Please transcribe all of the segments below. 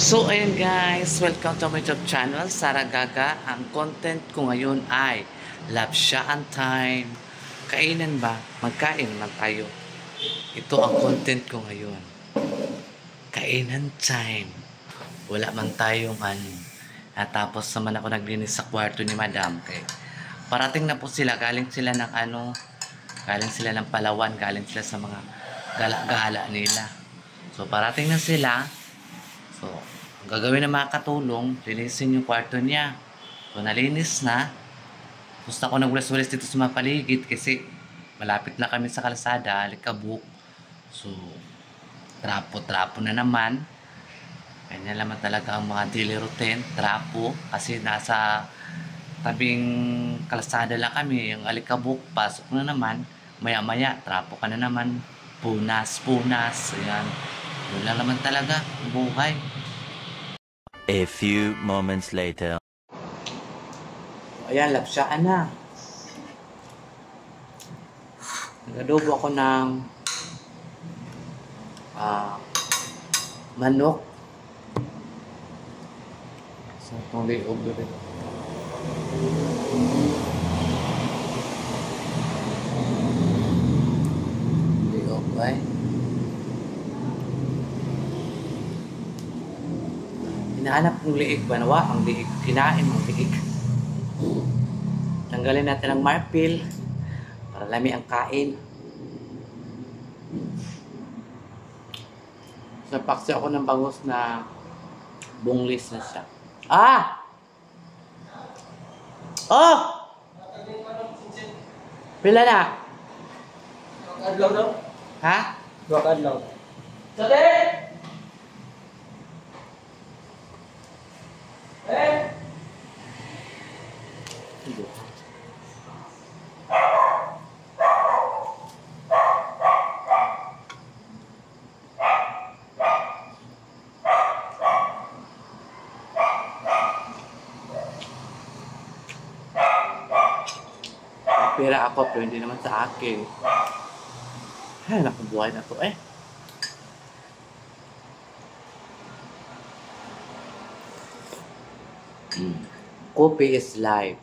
So, ayun guys, welcome to my YouTube channel, Sara Gaga. Ang content ko ngayon ay Lapsyaan Time. Kainan ba? Magkain naman tayo. Ito ang content ko ngayon. Kainan time. Wala man tayong ano. At tapos naman ako naglinis sa kwarto ni Madam. Okay. Parating na po sila. Galing sila ng ano. Galing sila ng Palawan. Galing sila sa mga gala-gala nila. So, parating na sila. So, ang gagawin ng mga katulong, linisin yung kwarto niya. So, nalinis na. Gusto ako nagwalis-walis dito sa mga paligid kasi malapit na kami sa kalsada, Alikabok. So, trapo-trapo na naman. Ganyan naman talaga ang mga daily routine, trapo. Kasi nasa tabing kalsada lang kami, yung Alikabok, pasok na naman. Maya-maya, trapo ka na naman. Punas. Ayan. Yun lang naman talaga, buhay. A few moments later. Ayan, lapsyaan na. Nag-adobo ako ng manok. So, itong liog ulit. Liog, ay. Hinahanap kong liig ba? Nawa, ang liig. Kinain mong liig. Tanggalin natin ang marpil para lami ang kain. Napaksi ako ng bangus na bunglis na siya. Ah! Oh! Pila na? Adlaw daw? Ha? Dua ka adlaw. Sate! Pera ako pero hindi naman sa akin. Ay, nakubuhay na to eh. Coffee is life.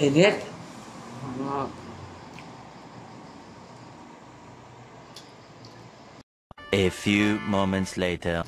Init. A few moments later.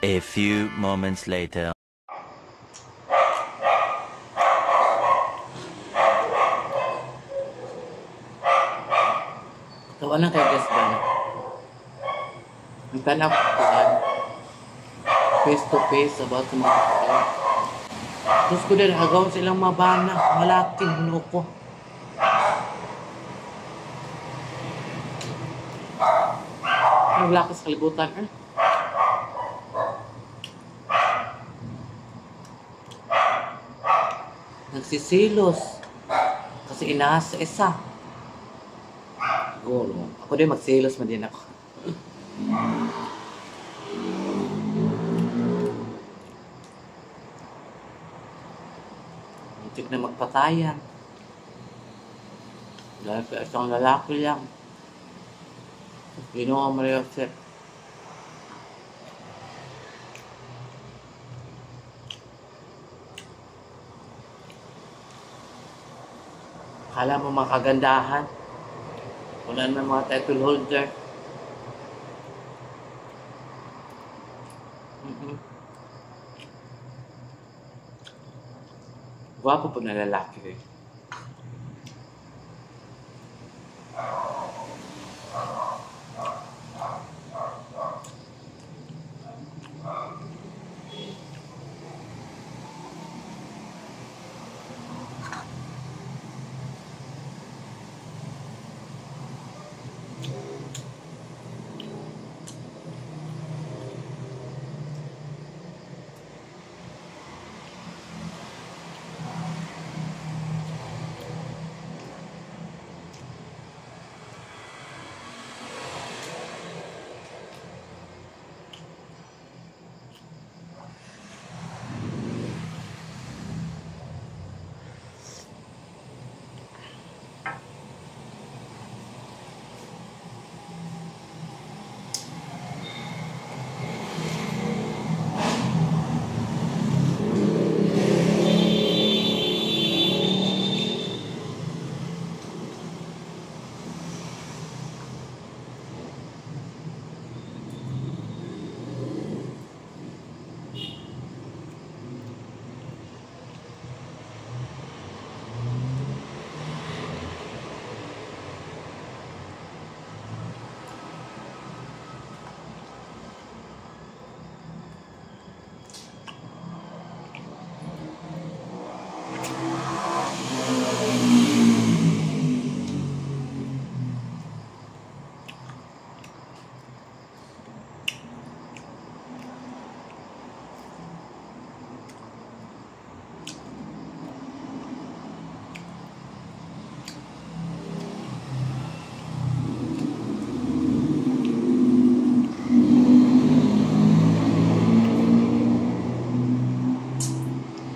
A few moments later. Tawa na kay guys ba na? Nagtanap ko face to face about sa mga kapatid. Tapos ko din agaw silang mabana, malaking buno ko. Naglakas kalibutan eh. Nagsisilos. Kasi inaas sa isa. Siguro. Ako din magsilos man din ako. Muntik na magpatayan. Dahil sa isang lalaki lang. Ginawa Maria Jose. Akala mo mga kagandahan. Wala na mga title holder. Gwapo po na lalaki eh.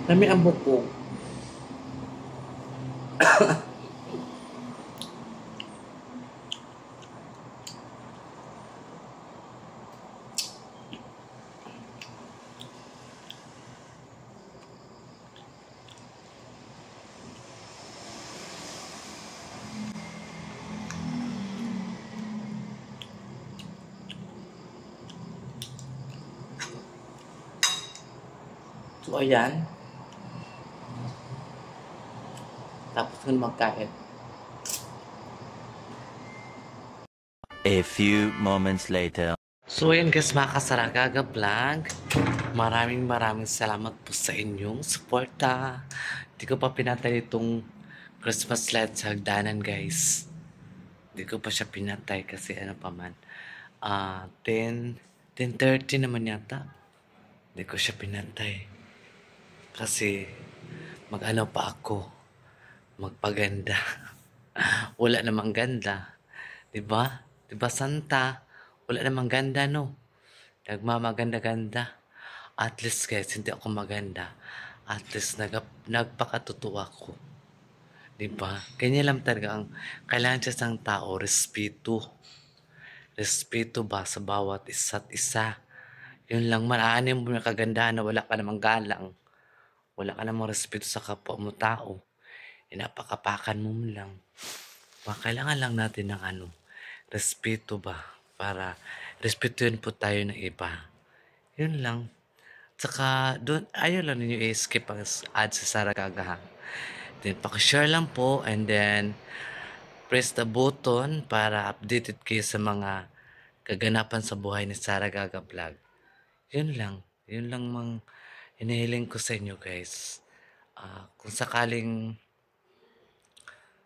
Nami ang buko. So, ayan. Tapos kung magkain. A few moments later. So yun guys, mga Kasaragaga Vlog. Maraming salamat po sa inyong suporta. Hindi ko pa pinatay itong Christmas light sa hagdanan guys. Hindi ko pa siya pinatay kasi ano pa man. 10:30 naman yata. Hindi ko siya pinatay. Kasi mag-ano pa ako. Magpaganda. Wala namang ganda. Diba? Diba Santa? Wala namang ganda no? Nagmamaganda-ganda. At least guys, hindi ako maganda. At least nagpakatutuwa ko. Diba? Ganyan lang talaga ang kailangan siya sang tao. Respeto. Respeto ba sa bawat isa't isa? Yun lang man. Aanin mo na kagandahan na wala ka namang galang. Wala ka namang respeto sa kapwa mo tao. Inapakapakan mo lang. Kailangan lang natin ng respeto ba? Para respetuhin po tayo ng iba. Yun lang. Tsaka doon, ayaw lang ninyo i-skip ang ad sa Sara Gaga ha. Then paki-share lang po and then press the button para updated kayo sa mga kaganapan sa buhay ni Sara Gaga Vlog. Yun lang. Yun lang mang hinihiling ko sa inyo guys. Kung sakaling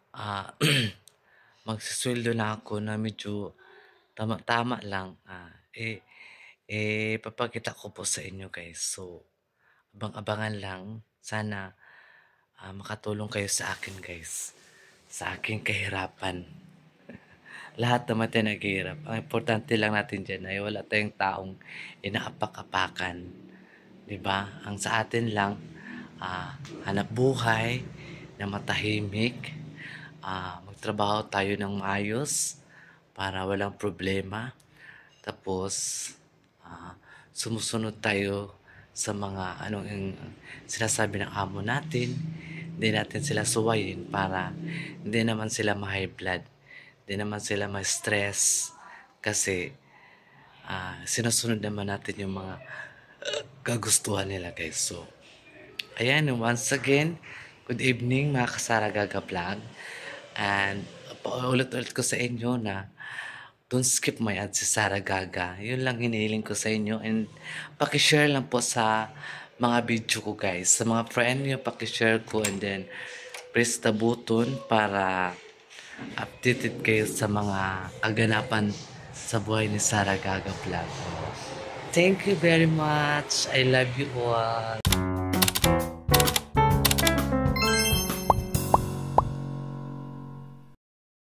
ah magsisweldo na ako na medyo tama-tama lang, papakita ko po sa inyo guys. So, abang-abangan lang. Sana makatulong kayo sa akin guys. Sa aking kahirapan. Lahat naman tayo naghihirap. Ang importante lang natin dyan ay wala tayong taong inaapak-apakan. 'Di ba? Ang sa atin lang, hanap buhay na matahimik, magtrabaho tayo ng maayos para walang problema. Tapos, sumusunod tayo sa mga anong sinasabi ng amo natin. Hindi natin sila suwayin para hindi naman sila ma-high blood. Hindi naman sila ma-stress. Kasi, sinusunod naman natin yung mga kagustuhan nila guys. So, ayan, once again, good evening mga kasara Gaga Vlog. And paulit-ulit ko sa inyo na don't skip my ad si Sara Gaga. Yun lang hinihiling ko sa inyo. And pakishare lang po sa mga video ko guys. Sa mga friend nyo, pakishare ko and then press the button para updated kayo sa mga kaganapan sa buhay ni Sara Gaga Vlog. Thank you very much. I love you all.